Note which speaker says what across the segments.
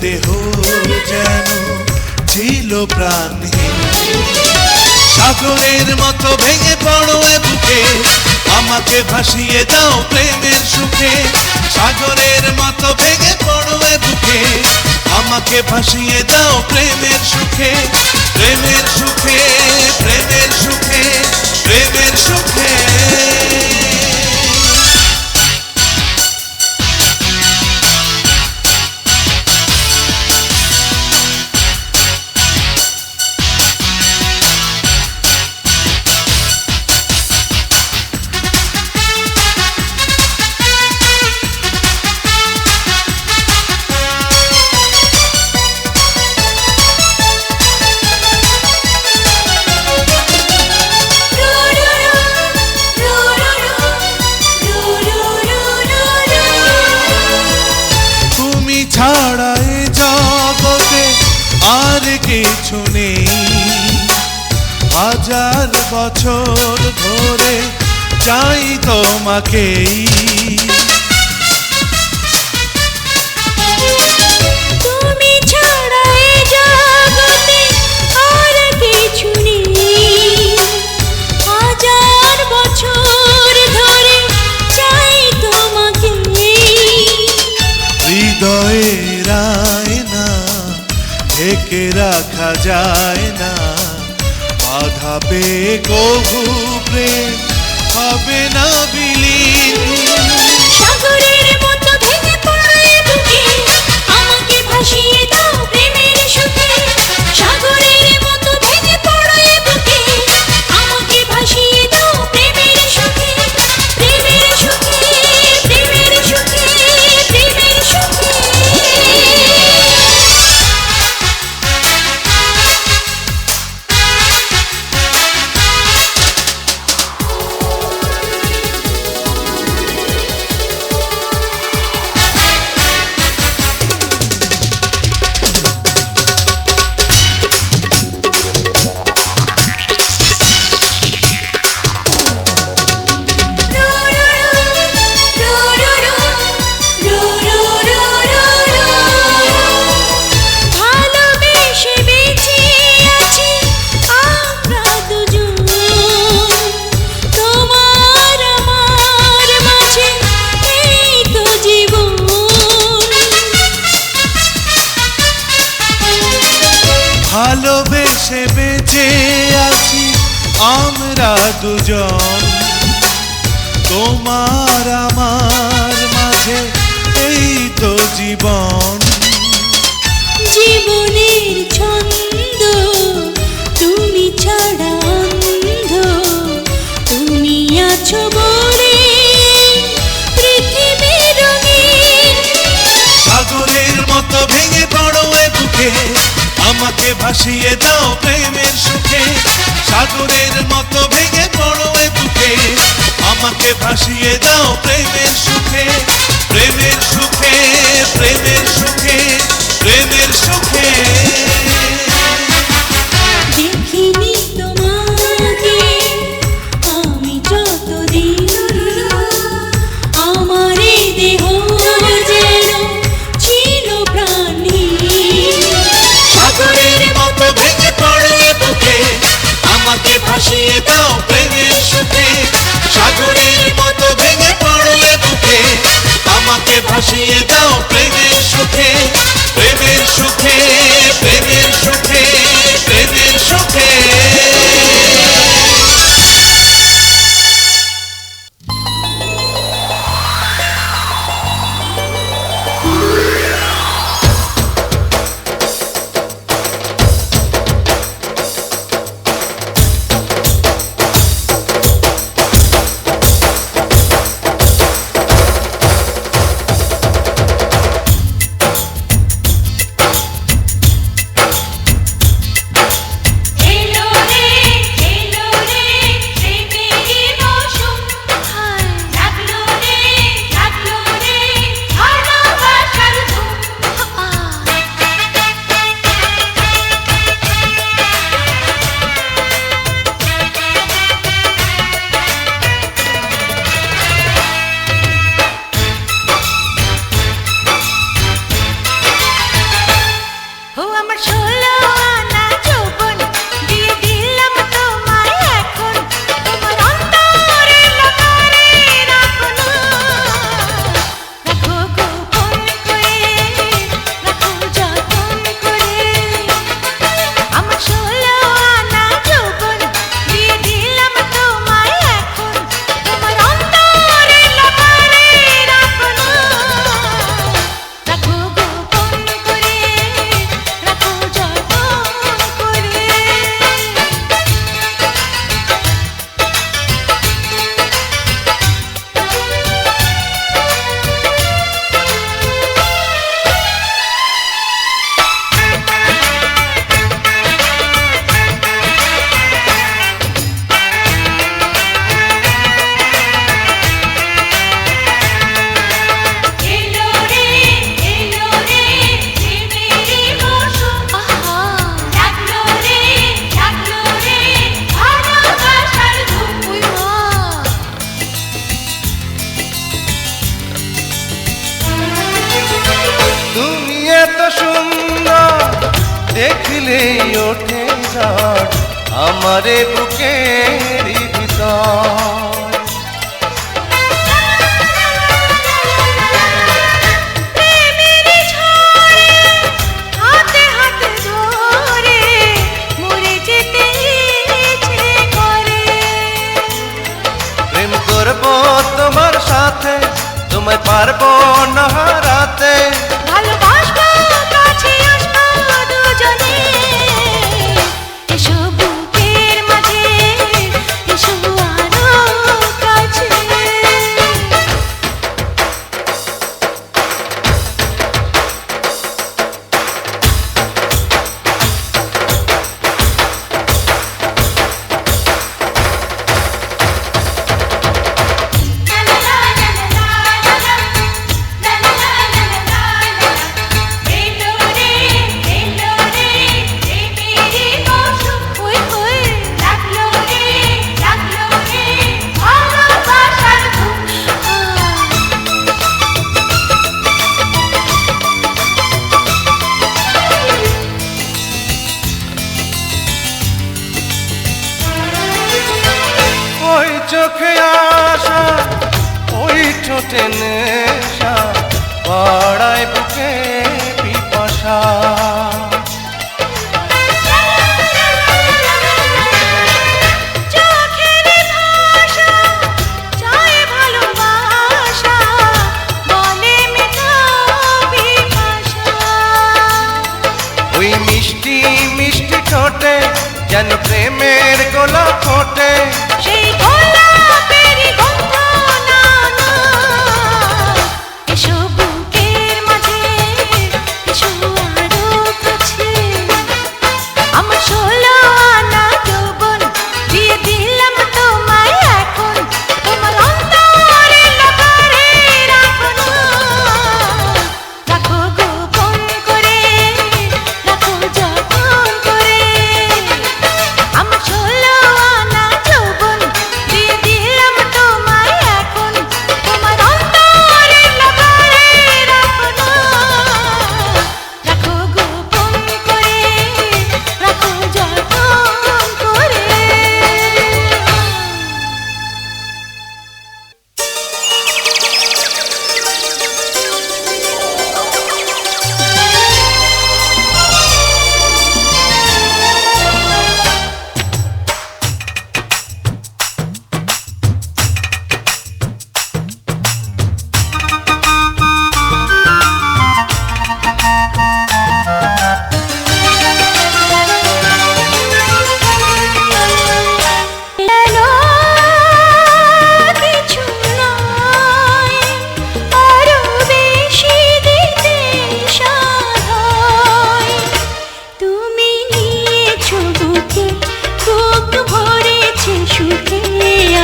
Speaker 1: দেহ যেন ছিল প্রাণহীন। সাগরের মতো ভেঙে পড়ো এ বুকে, আমাকে ভাসিয়ে দাও প্রেমের সুখে। সাগরের মতো ভেঙে পড়ো এ বুকে, আমাকে ভাসিয়ে দাও প্রেমের সুখে। প্রেমের সুখে, প্রেমের সুখে, প্রেমের সুখে। ছাড়া এ জগতে আর কিছু নেই, হাজার বছর ধরে চাই তোমাকেই।
Speaker 2: তুমি ছাড়া এ জগতে আর কিছু নেই, হাজার বছর ধরে চাই তোমাকেই।
Speaker 1: হৃদয়ের আয়না ঢেকে রাখা যায় না, বাধা পেয়ে কবু প্রেম হবে না বিলীন।
Speaker 2: সাগরের মতো ভেঙে পড়ো এ বুকে, আমাকে ভাসিয়ে দাও প্রেমের সুখে। সাগরের মতো ভেঙে পড়ো এ বুকে, আমাকে ভাসিয়ে দাও প্রেমের সুখে। প্রেমের সুখে, প্রেমের সুখে, প্রেমের সুখে। ভালোবেসে বেঁচে আছি আমরা দুজন, তোমার আমার মাঝে এই তো জীবন।
Speaker 1: ভালোবেসে বেঁচে আছি আমরা দুজন, তোমার আমার মাঝে এই তো জীবন।
Speaker 2: জীবনের ছন্দ তুমি ছাড়া অন্ধ, তুমি আছো বলে পৃথিবী রঙিন।
Speaker 1: সাগরের মতো ভেঙে পড়ো এ বুকে, আমাকে ভাসিয়ে দাও প্রেমের সুখে। সাগরের মতো ভেঙে পড়ো এ বুকে, আমাকে ভাসিয়ে দাও প্রেমের সুখে। প্রেমের সুখে, প্রেমের সুখে, প্রেমের সুখে।
Speaker 2: দেখিনি তোমাকে আমি যতদিন, আমার এই দেহ যেন ছিল প্রাণহীন।
Speaker 1: সাগরের মতো ভেঙে পড়ো এ বুকে, আমাকে ভাসিয়ে দাও প্রেমের সুখে। সাগরের মতো ভেঙে পড়ো এ বুকে, আমাকে ভাসিয়ে দাও প্রেমের সুখে। প্রেমের সুখে, প্রেমের সুখে, প্রেমের সুখে।
Speaker 2: এই আমার 16 আনা যৌবন দিয়ে দিলাম তোমায় এখন, তোমার অন্তরে লকারে রাখো না, রাখো গোপন করে, রাখো যতন করে। আমার 16 আনা যৌবন দিয়ে দিলাম তোমায় এখন, তোমার অন্তরে লকারে রাখো না, রাখো গোপন করে, রাখো যতন করে। এলো রে প্রেমেরই মৌসুম, ডাকলো রে ভালোবাসার ধুম।
Speaker 3: তুমি এত সুন্দর দেখলেই ওঠে ঝড় আমারে বুকের ভিতর।
Speaker 2: প্রেমেরই ঝড়ে হাতে হাতে ধরে মরে যেতে ইচ্ছে করে।
Speaker 3: প্রেম করবো তোমার সাথে, তোমায় পারবো না হারাতে।
Speaker 2: ভালোবাসবো কাছে আসবো দুজনে, এসো বুকের মাঝে, এসো আরো কাছে। এলো রে প্রেমেরই মৌসুম, ডাকলো রে ভালোবাসার ধুম।
Speaker 3: ওই চোখে আশা, ওই ঠোঁটে নেশা, পাড়ায় বুকে পিপাসা।
Speaker 2: চোখের ভাষা চায় ভালোবাসা, বলে মেটাও পিপাসা।
Speaker 3: ওই মিষ্টি মিষ্টি ঠোঁটে যেন প্রেমের গোলাপ ফোটে।
Speaker 2: সেই গোলাপেরই গন্ধ নাও না, এসো বুকের মাঝে, এসো আরো কাছে। আমার 16 আনা যৌবন দিয়ে দিলাম তোমায় এখন, তোমার অন্তরে লকারে রাখো না, রাখো গোপন করে, রাখো যতন করে। আমার 16 আনা যৌবন দিয়ে দিলাম তোমায় এখন, তোমার অন্তরে লকারে রাখো না, রাখো গোপন করে, রাখো যতন করে। এলো কিছু নয়, আরো বেশি দিতে সাধয়। তুমি নিয়েছো বুকে, বুক ভরেছে সুখে।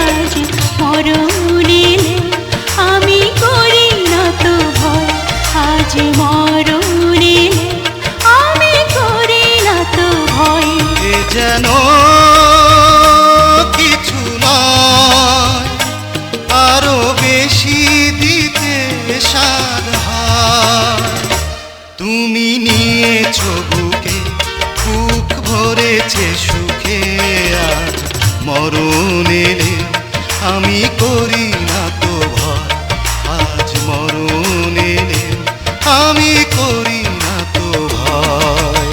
Speaker 2: আজ মরণ এলে আমি করি না তো ভয়, আজ মরণ এলে আমি করি না তো ভয়।
Speaker 1: এ যেন কিছু নয়, আরো বেশি দিতে সাধ হয়। তুমি নিয়েছো বুকে,
Speaker 4: ভরেছে সুখে আজ মরণ এলে আমি করি না তো ভয় আজ মরণ এলে আমি করি না তো ভয়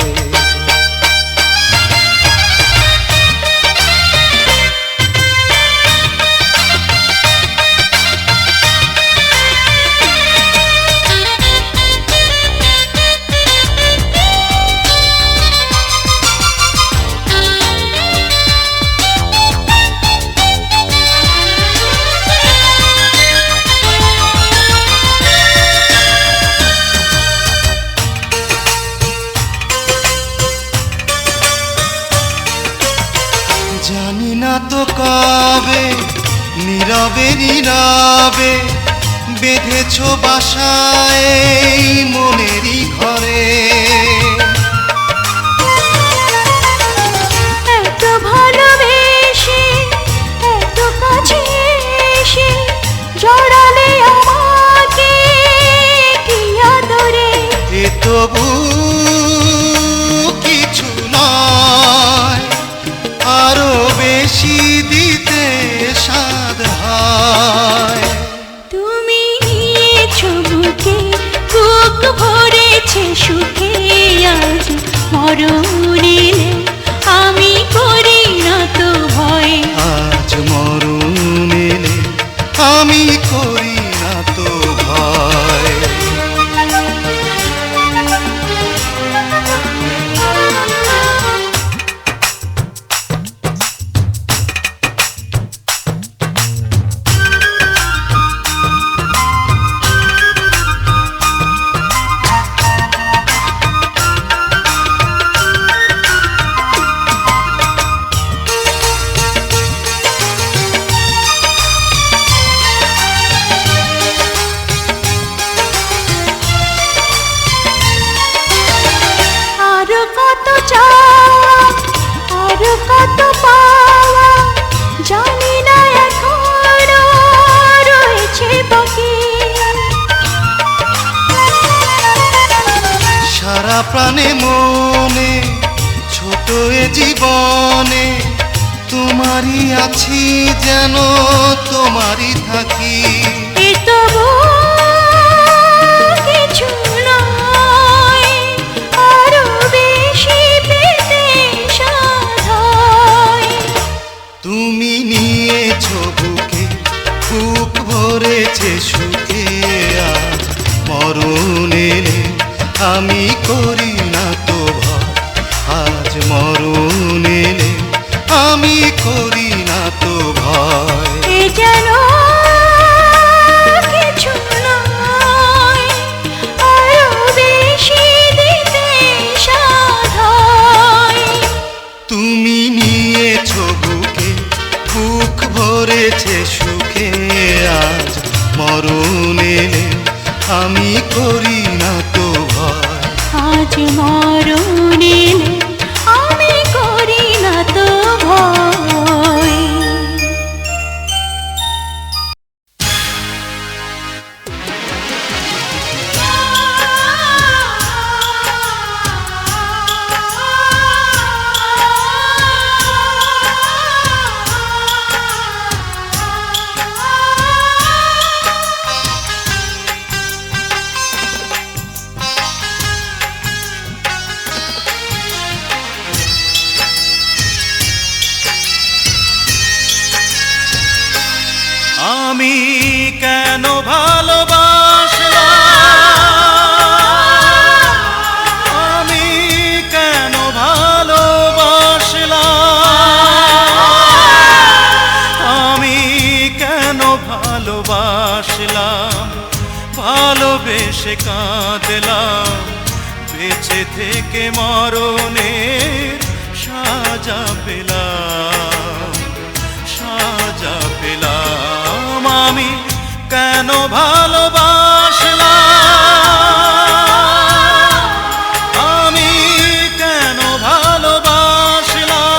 Speaker 4: জানি না তো কবে নীরবে নীরবে বেঁধেছ বাসায় এই মনেরই ঘরে
Speaker 2: এত ভালোবেসে এত কাছে এসে জড়ালে আমাকে কি আদরে
Speaker 4: এ তবু কিছু নয় আরো বেশি দিতে সাধ হয়
Speaker 2: তুমি নিয়েছো বুকে বুক ভরেছে সুখে আজ মরণ এলে আমি করি না তো ভয়
Speaker 4: আজ মরণ এলে আমি করি না তো ভয়
Speaker 2: আরো কত চাওয়া আরো কত পাওয়া জানি না এখনো রয়েছে বাকি
Speaker 4: সারা প্রাণে মনে ছোট এ জীবনে তোমারই আছি যেন তোমারই থাকি
Speaker 2: এ তবু কিছু নয় আরো বেশি পেতে সাধ হয়
Speaker 4: তুমি নিয়েছো বুকে বুক ভরেছে সুখে আজ মরণ এলে আমি করি না তো ভয় আজ মরণ এলে আমি করি না তো ভয়
Speaker 2: এ যেন কিছু নয় আরো বেশি দিতে সাধ হয়
Speaker 4: তুমি নিয়েছো বুকে বুক ভরেছে সুখে আজ মরণ এলে আমি করি না তো ভয়
Speaker 2: আজ মরণ এলে আমি করি না তো ভয়
Speaker 1: আমি কেন ভালোবাসলাম আমি কেন ভালোবাসলাম আমি কেন ভালোবাসলাম ভালোবেসে কাঁদলাম বেঁচে থেকে মরণের সাজা পেলাম সাজা পেলাম আমি কেন ভালোবাসলাম আমি কেন ভালোবাসলাম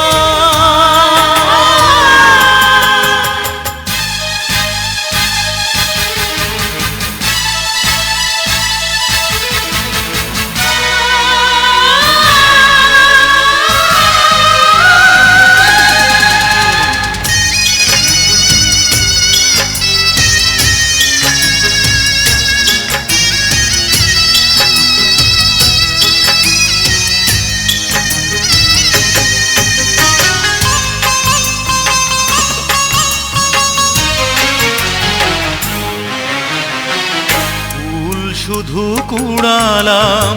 Speaker 4: শুধু কুড়ালাম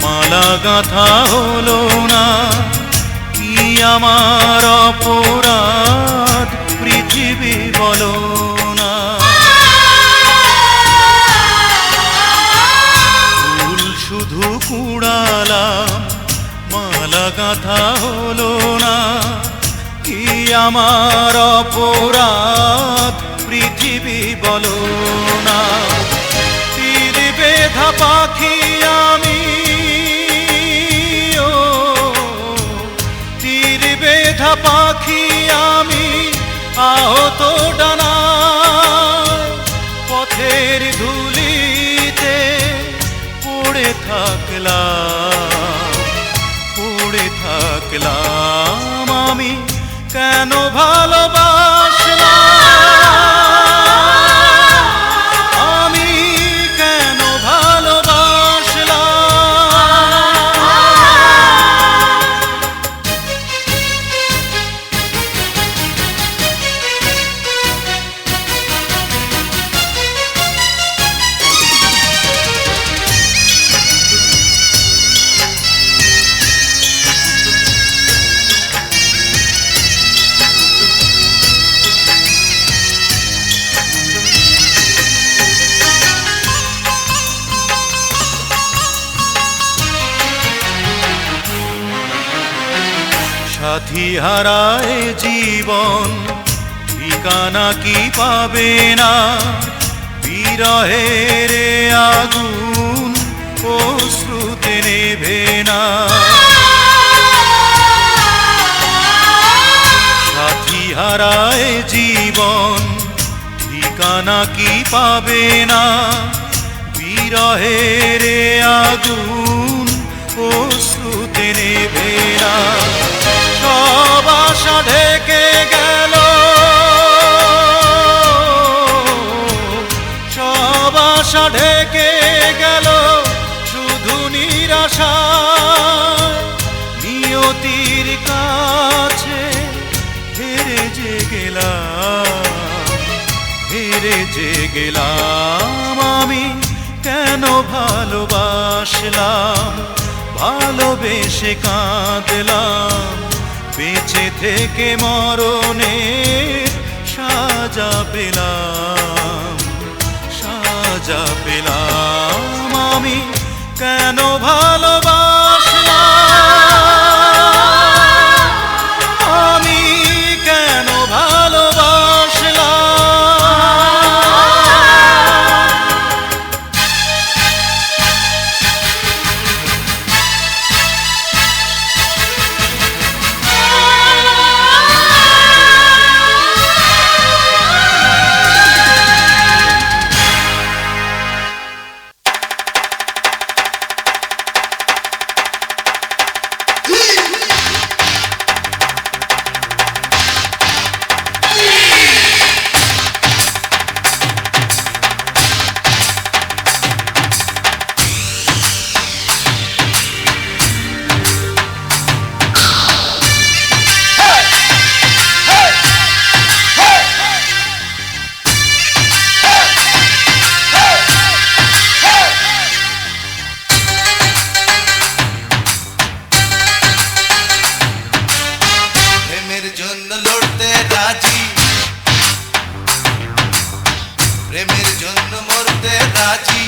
Speaker 4: মালা গাঁথা হলো না, কি আমার অপরাধ পৃথিবী বলো না। ফুল শুধু কুড়ালাম মালা গাঁথা হলো না, কি আমার অপরাধ পৃথিবী বলো না। তীর বেধা পাখি আমি, ও তীর বেধা পাখি আমি, আহত ডানায় পথের ধুলিতে পড়ে থাকলাম, পড়ে থাকলাম। আমি কেন ভালোবাসলাম, আমি কেন ভালোবাসলাম। সাথী হারায় জীবন ঠিকানা কি পাবে না, বিরহের আগুন অশ্রুতে নেভে না। সাথী হারায় জীবন ঠিকানা কি পাবে না, বিরহের আগুন অশ্রুতে নেভে না। সব আশা ঢেকে গেল, সব আশা ঢেকে গেল শুধু নিরাশায়। নিয়তির কাছে হেরে যে গেলাম, হেরে যে গেলাম। আমি কেন ভালোবাসলাম, ভালোবেসে কাঁদলাম, বেঁচে থেকে মরণের সাজা পেলাম, সাজা পেলাম। আমি কেন ভালোবাসলাম, আমি কেন ভালোবাসলাম।
Speaker 1: প্রেমের জন্য মরতে রাজি,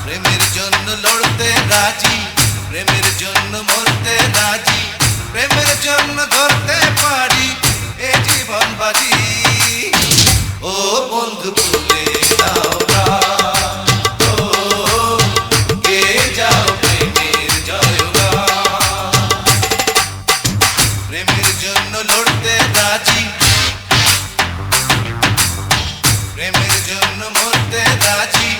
Speaker 1: প্রেমের জন্য লড়তে রাজি, প্রেমের জন্য মরতে রাজি, প্রেমের জন্য ধরতে পারি এ জীবন বাজি। ও বন্ধু ভুলে যাও না, ও গে যাও প্রেমের জয়গান। প্রেমের জন্য লড়তে রাজি, প্রেমের জন্য মরতে রাজি,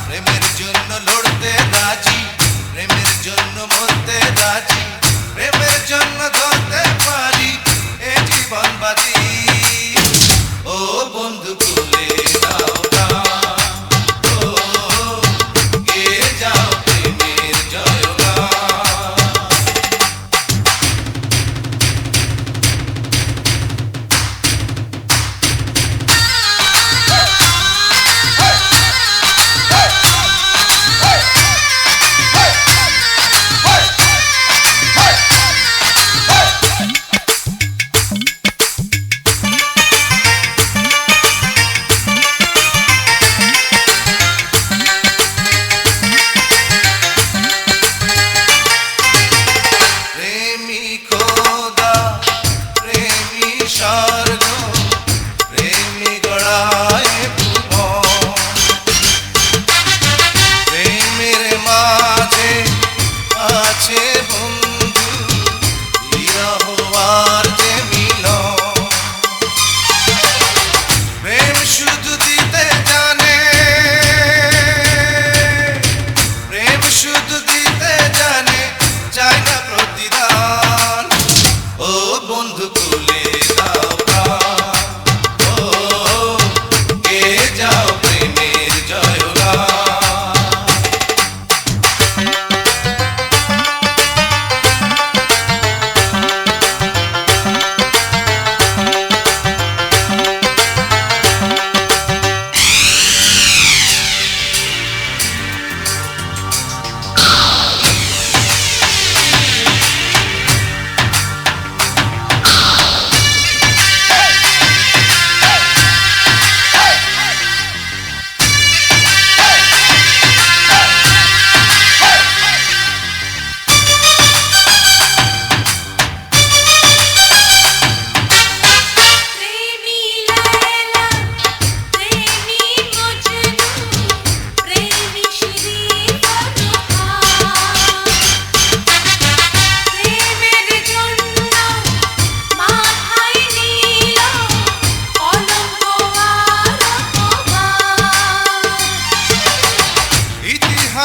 Speaker 1: প্রেমের জন্য লড়তে রাজি, প্রেমের জন্য মরতে রাজি, প্রেমের জন্য ধরতে পারি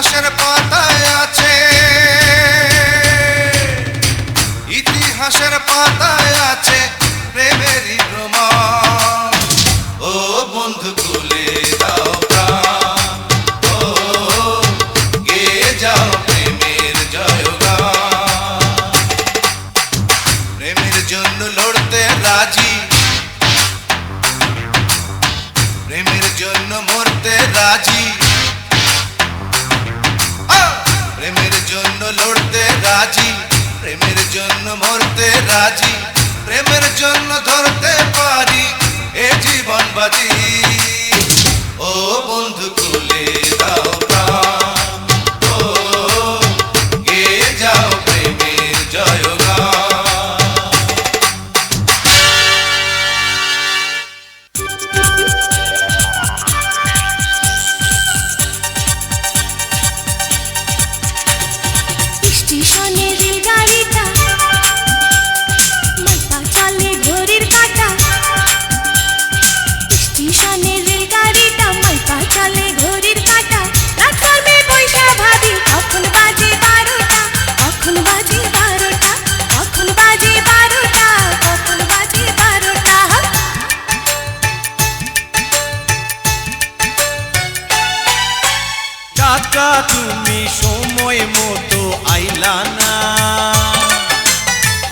Speaker 3: ইতিহাসের পাতায় আছে, ইতিহাসের পাতায় আছে প্রেমেরই প্রমাণ। ও বন্ধু খুলে দাও প্রাণ, ও গেয়ে যাও প্রেমের জয়গান। প্রেমের জন্য লড়তে রাজি, প্রেমের জন্য মরতে রাজি, প্রেমের জন্য লড়তে রাজি, প্রেমের জন্য মরতে রাজি, প্রেমের জন্য ধরতে পারি এ জীবন বাজি। ও বন্ধু খুলে দাও প্রাণ, ও গেয়ে যাও প্রেমের জয়গান।
Speaker 2: স্টেশনের রেলগাড়িটা মাথা চালে ঘড়ির কাঁটা, স্টেশনের রেলগাড়িটা মাথা চালে ঘড়ির কাঁটা। প্ল্যাটফর্মে বৈশা ভাবি কখন বাজে 12টা, কখন বাজে 12টা, কখন বাজে 12টা, কখন বাজে 12টা।
Speaker 4: টাকা তুমি সময় মতো আইলা না,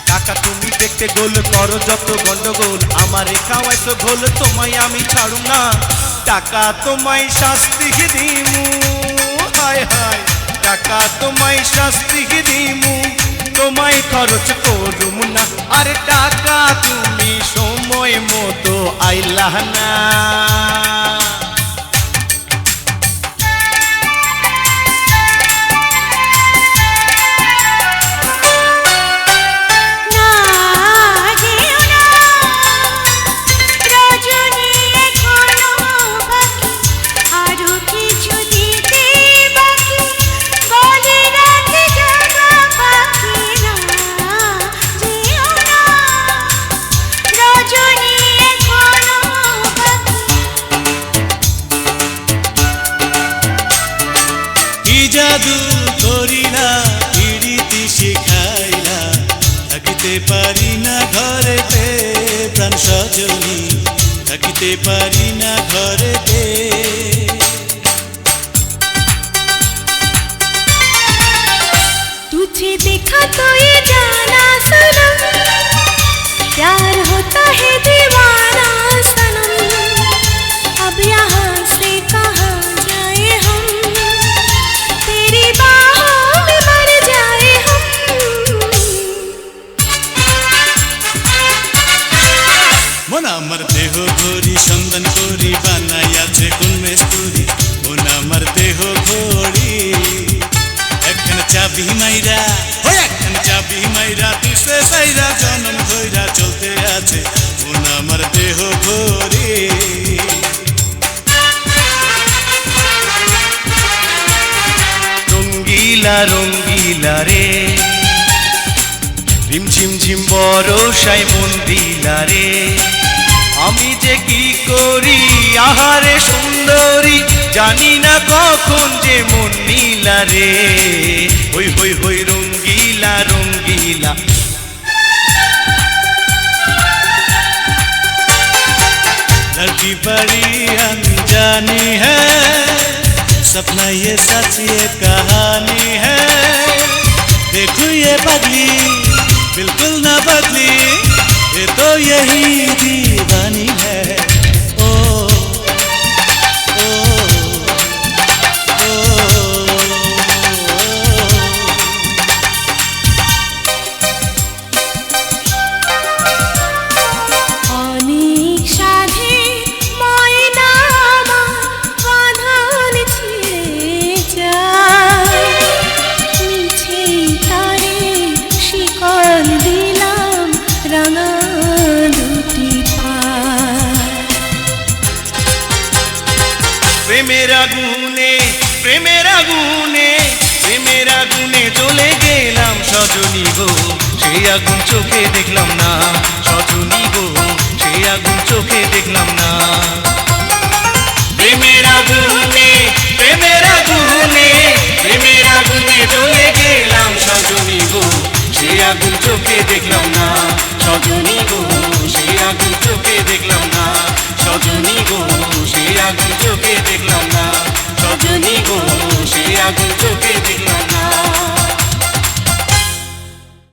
Speaker 4: টাকা তুমি দেখতে গোল করো যত গন্ডগোল, আমারে খাওয়াইছো ঘোল তোমায় আমি ছাড়ু না। টাকা তোমায় শাস্তি দিমু, হায় হায় টাকা তোমায় শাস্তি দিমু, তোমায় খরচ করুম না। আর টাকা তুমি সময় মতো আইলা না।
Speaker 1: জাদু করিলা পিড়িতি শিখাইলা, থাকিতে পারি না ঘরেতে প্রাণ সজনী, থাকিতে পারি না ঘরেতে।
Speaker 2: तुझे देखा तो ये जाना सनम, प्यार होता है दीवाना सनम। अब यहाँ से कहाँ जाए हम, तेरी बाहों में मर जाए हम।
Speaker 1: মন আমার দেহ ঘড়ি সন্ধান করি বানাইয়াছে কোন মেস্তুরি, মন আমার দেহ ঘড়ি একখান চাবি মাইরা, একখান চাবি মাইরা দিছে সাইরা জনম ধইরা চলতে আছে মন আমার দেহ ঘড়ি।
Speaker 4: রঙ্গিলা রঙ্গিলা রে, রিমঝিম ঝিম বরষায় মন দিলা রে, আমি যে কি করি আহারে সুন্দরী, জানি না কখন যে মন নীলা রে। হই হই হই রঙ্গিলা রঙ্গিলা।
Speaker 1: लड़की बड़ी अनजानी है, सपना ये सच ये कहानी है, देखो ये बदली बिल्कुल ना बदली, ये तो यही दीवानी है। ओ ओ ओ,
Speaker 2: অনেক সাধে ময়না আমার বাঁধন ছিঁড়ে যায়, মিছে তারে শিকল দিলাম রাঙা দুটি পায়।
Speaker 4: প্রেমের আগুনে প্রেমের আগুনে প্রেমের আগুনে জ্বলে গেলাম সজনী গো, সেই আগুন চোখে দেখলাম না সজনী গো, সেই আগুন চোখে দেখলাম না। প্রেমের আগুনে
Speaker 1: আগুন চোখে দেখলাম